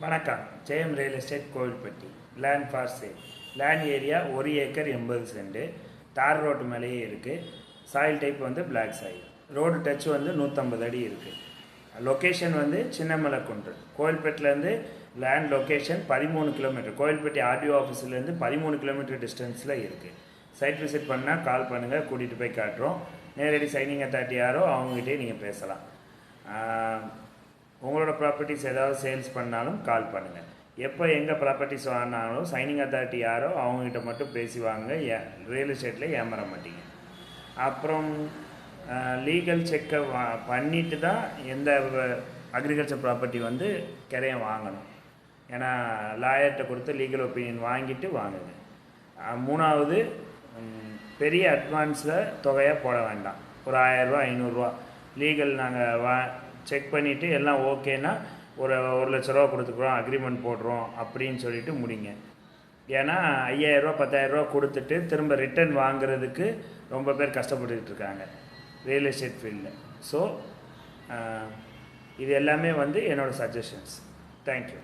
வணக்கம். Jayam real estate Kovilpatti. Land for sale. Land area 1 acre 80 cent. தார் road மேலேயே இருக்குது. சாயில் டைப் வந்து பிளாக் சாயில். ரோடு டச் வந்து 150 அடி இருக்குது. லொக்கேஷன் வந்து சின்னமலைக்குன்று. கோவில்பட்டிலேருந்து land location 13 kilometre. Kovilpatti RTO ஆஃபீஸ்லேருந்து 13 கிலோமீட்டர் டிஸ்டன்ஸில் இருக்குது. சைட் விசிட் பண்ணால் கால் பண்ணுங்கள், கூட்டிகிட்டு போய் காட்டுறோம். நேரடி சைனிங் அத்தாரிட்டி யாரோ அவங்ககிட்டே நீங்கள் பேசலாம். உங்களோட ப்ராப்பர்ட்டிஸ் ஏதாவது சேல்ஸ் பண்ணாலும் கால் பண்ணுங்கள். எப்போ எங்கள் ப்ராப்பர்ட்டிஸ் வாங்கினாலும் சைனிங் அத்தாரிட்டி யாரோ அவங்ககிட்ட மட்டும் பேசி வாங்க. ரியல் எஸ்டேட்டில் ஏமாற மாட்டீங்க. அப்புறம் லீகல் செக்கை பண்ணிட்டு தான் எந்த அக்ரிகல்ச்சர் ப்ராப்பர்ட்டி வந்து கிரையம் வாங்கணும். ஏன்னா லாயர்கிட்ட கொடுத்து லீகல் ஒப்பீனியன் வாங்கிட்டு வாங்குங்க. மூணாவது, பெரிய அட்வான்ஸில் தொகையாக போட வேண்டாம். ஒரு 1000 ரூபா 500 ரூபா லீகல் நாங்கள் செக் பண்ணிவிட்டு எல்லாம் ஓகேன்னா ஒரு 1,00,000 ரூபா கொடுத்துக்குறோம், அக்ரிமெண்ட் போடுறோம் அப்படின்னு சொல்லிட்டு முடிங்க. ஏன்னா 5,000 ரூபா 10,000 ரூபா கொடுத்துட்டு திரும்ப ரிட்டர்ன் வாங்குறதுக்கு ரொம்ப பேர் கஷ்டப்பட்டுக்கிட்டு இருக்காங்க ரியல் எஸ்டேட் ஃபீல்டில். ஸோ இது எல்லாமே வந்து என்னோடய சஜஷன்ஸ். தேங்க்யூ.